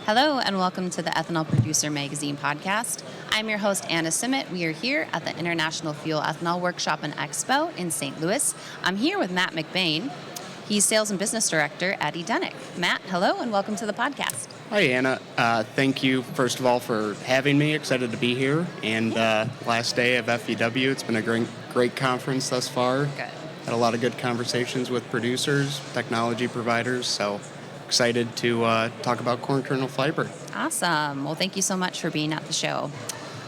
Hello and welcome to the Ethanol Producer Magazine podcast. I'm your host, Anna Simet. We are here at the International Fuel Ethanol Workshop and Expo in St. Louis. I'm here with Matt McBain. He's Sales and Business Director at Edeniq. Matt, hello and welcome to the podcast. Hi, Anna. Thank you, first of all, for having me. Excited to be here. And last day of FEW. It's been a great conference thus far. Good. Had a lot of good conversations with producers, technology providers, so excited to talk about corn kernel fiber. Awesome. Well, thank you so much for being at the show.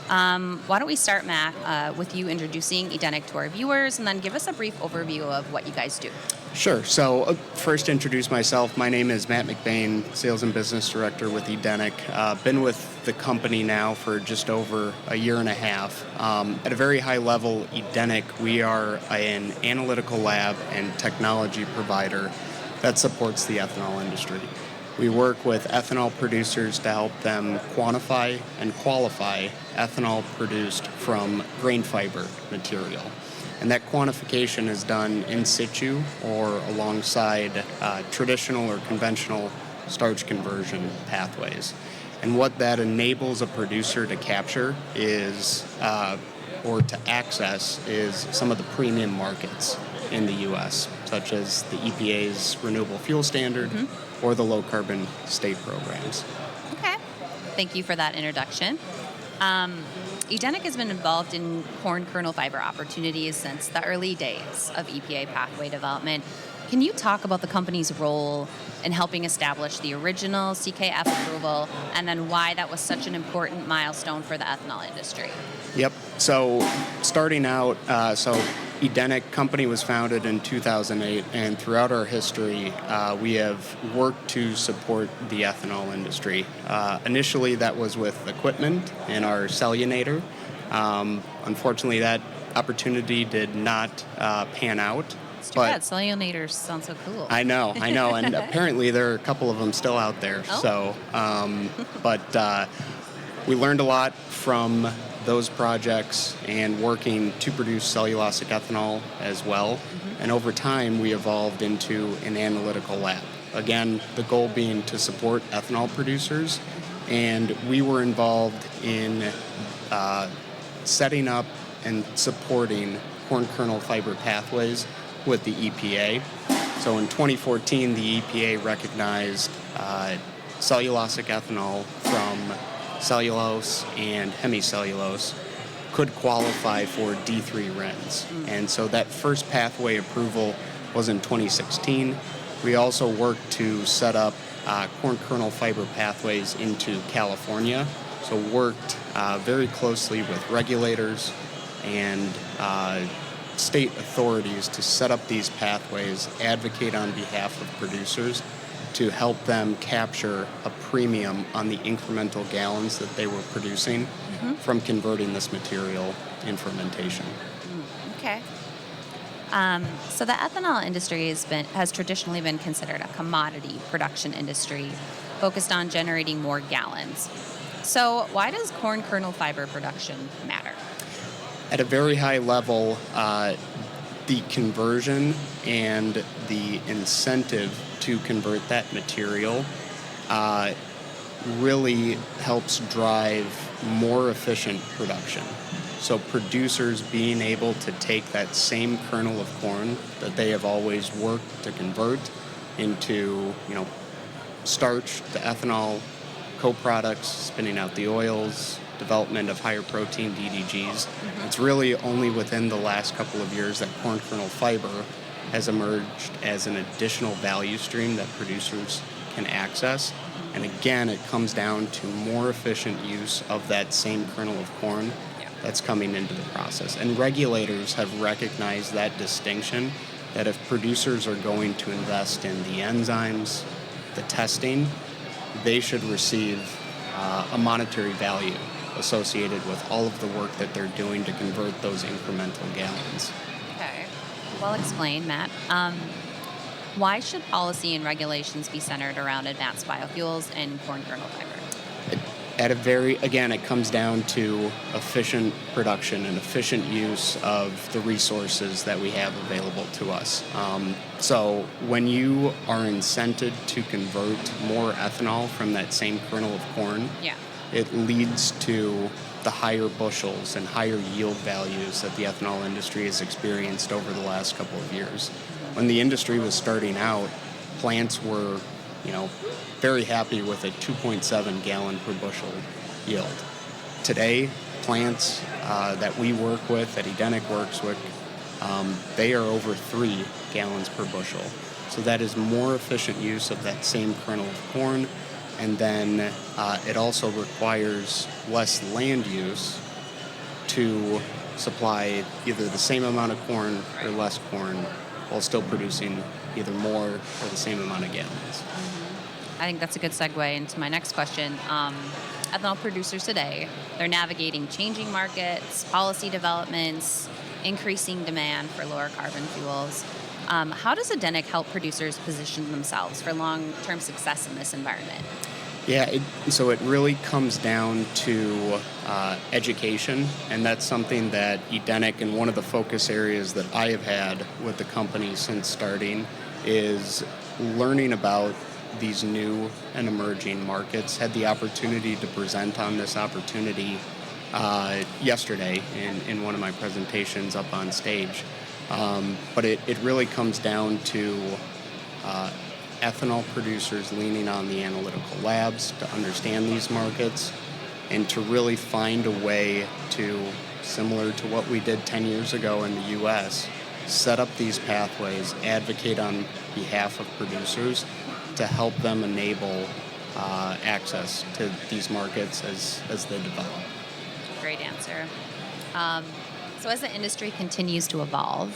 Why don't we start, Matt, with you introducing Edeniq to our viewers and then give us a brief overview of what you guys do. Sure. So first introduce myself. My name is Matt McBain, Sales and Business Director with Edeniq. Been with the company now for just over a year and a half. At a very high level, Edeniq, we are an analytical lab and technology provider that supports the ethanol industry. We work with ethanol producers to help them quantify and qualify ethanol produced from grain fiber material. And that quantification is done in situ or alongside traditional or conventional starch conversion pathways. And what that enables a producer to capture is, or to access, is some of the premium markets in the U.S., such as the EPA's Renewable Fuel Standard or the Low Carbon State programs. Okay. Thank you for that introduction. Edeniq has been involved in corn kernel fiber opportunities since the early days of EPA pathway development. Can you talk about the company's role in helping establish the original CKF approval and then why that was such an important milestone for the ethanol industry? Yep. So starting out, Edeniq company was founded in 2008, and throughout our history, we have worked to support the ethanol industry. Initially, that was with equipment in our cellulanator. Unfortunately, that opportunity did not pan out. It's too bad. Cellulonators sound so cool. I know, and apparently there are a couple of them still out there. Oh. But we learned a lot from those projects and working to produce cellulosic ethanol as well. And over time, we evolved into an analytical lab. Again, the goal being to support ethanol producers. And we were involved in setting up and supporting corn kernel fiber pathways with the EPA. So in 2014, the EPA recognized cellulosic ethanol from cellulose and hemicellulose could qualify for D3 RINs. And so that first pathway approval was in 2016. We also worked to set up corn kernel fiber pathways into California. So worked very closely with regulators and state authorities to set up these pathways, advocate on behalf of producers to help them capture a premium on the incremental gallons that they were producing from converting this material in fermentation. Okay. So the ethanol industry has traditionally been considered a commodity production industry focused on generating more gallons. So why does corn kernel fiber production matter? At a very high level, the conversion and the incentive to convert that material really helps drive more efficient production. So producers being able to take that same kernel of corn that they have always worked to convert into, starch, to ethanol, co-products, spinning out the oils, development of higher protein DDGs. It's really only within the last couple of years that corn kernel fiber has emerged as an additional value stream that producers can access. And again, it comes down to more efficient use of that same kernel of corn that's coming into the process. And regulators have recognized that distinction, that if producers are going to invest in the enzymes, the testing, they should receive a monetary value associated with all of the work that they're doing to convert those incremental gallons. Okay. Well explained, Matt. Why should policy and regulations be centered around advanced biofuels and corn kernel fiber? Again, it comes down to efficient production and efficient use of the resources that we have available to us. So when you are incented to convert more ethanol from that same kernel of corn, Yeah. it leads to the higher bushels and higher yield values that the ethanol industry has experienced over the last couple of years. When the industry was starting out, plants were, very happy with a 2.7 gallon per bushel yield. Today, plants that we work with, that Edeniq works with, they are over 3 gallons per bushel. So that is more efficient use of that same kernel of corn. And then it also requires less land use to supply either the same amount of corn or less corn while still producing either more or the same amount of gallons. I think that's a good segue into my next question. Ethanol producers today, they're navigating changing markets, policy developments, increasing demand for lower carbon fuels. How does Edeniq help producers position themselves for long-term success in this environment? Yeah, so it really comes down to education, and that's something that Edeniq, and one of the focus areas that I have had with the company since starting, is learning about these new and emerging markets. Had the opportunity to present on this opportunity yesterday in one of my presentations up on stage. But it really comes down to ethanol producers leaning on the analytical labs to understand these markets and to really find a way to, similar to what we did 10 years ago in the U.S., set up these pathways, advocate on behalf of producers to help them enable access to these markets as they develop. Great answer. So as the industry continues to evolve,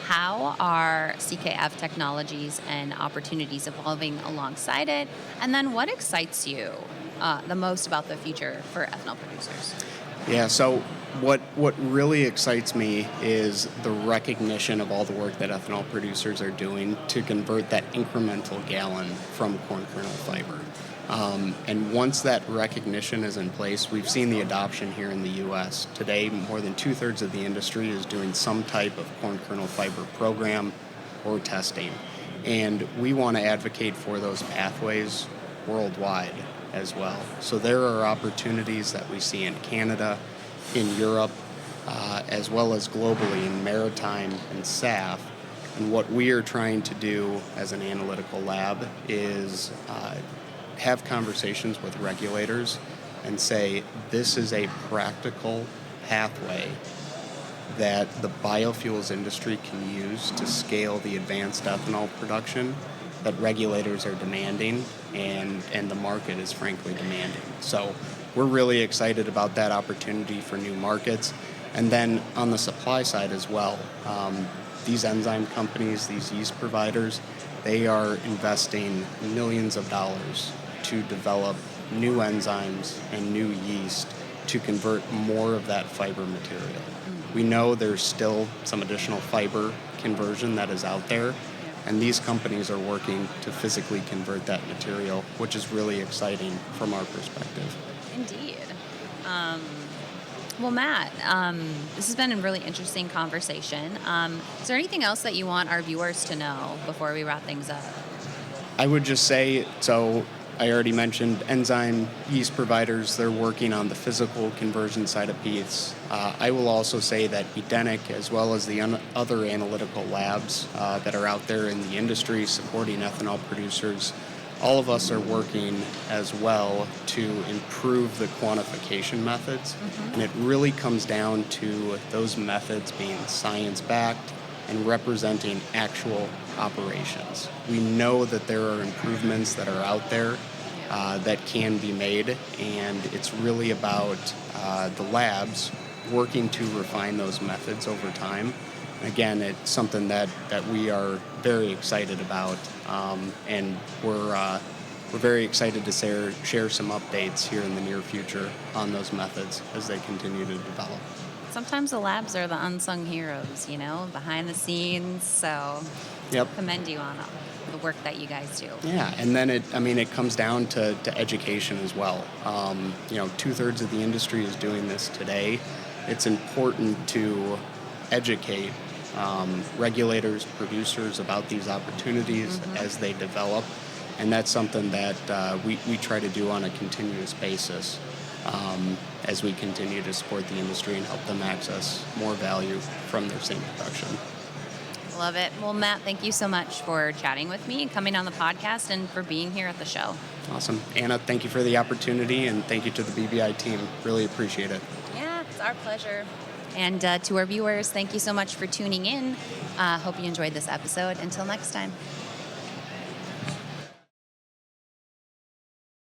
how are CKF technologies and opportunities evolving alongside it? And then what excites you the most about the future for ethanol producers? Yeah, so what really excites me is the recognition of all the work that ethanol producers are doing to convert that incremental gallon from corn kernel fiber. And once that recognition is in place, we've seen the adoption here in the U.S. Today, more than 2/3 of the industry is doing some type of corn kernel fiber program or testing. And we want to advocate for those pathways worldwide as well. So there are opportunities that we see in Canada, in Europe, as well as globally in maritime and SAF. And what we are trying to do as an analytical lab is have conversations with regulators and say, this is a practical pathway that the biofuels industry can use to scale the advanced ethanol production that regulators are demanding and the market is frankly demanding. So we're really excited about that opportunity for new markets. And then on the supply side as well, these enzyme companies, these yeast providers, they are investing millions of dollars to develop new enzymes and new yeast to convert more of that fiber material. We know there's still some additional fiber conversion that is out there, and these companies are working to physically convert that material, which is really exciting from our perspective. Indeed. Well, Matt, this has been a really interesting conversation. Is there anything else that you want our viewers to know before we wrap things up? I would just say, so I already mentioned enzyme yeast providers, they're working on the physical conversion side of piece. I will also say that Edeniq, as well as the other analytical labs that are out there in the industry supporting ethanol producers, all of us are working as well to improve the quantification methods. And it really comes down to those methods being science-backed and representing actual operations. We know that there are improvements that are out there that can be made, and it's really about the labs working to refine those methods over time. Again, it's something that we are very excited about, and we're very excited to share some updates here in the near future on those methods as they continue to develop. Sometimes the labs are the unsung heroes, behind the scenes. So Yep. commend you on the work that you guys do. Yeah, and then it comes down to education as well. 2/3 of the industry is doing this today. It's important to educate regulators, producers about these opportunities as they develop, and that's something that we try to do on a continuous basis as we continue to support the industry and help them access more value from their same production. Love it. Well, Matt, thank you so much for chatting with me and coming on the podcast and for being here at the show. Awesome. Anna, thank you for the opportunity, and thank you to the BBI team. Really appreciate it. Yeah, it's our pleasure. And to our viewers, thank you so much for tuning in. Hope you enjoyed this episode. Until next time.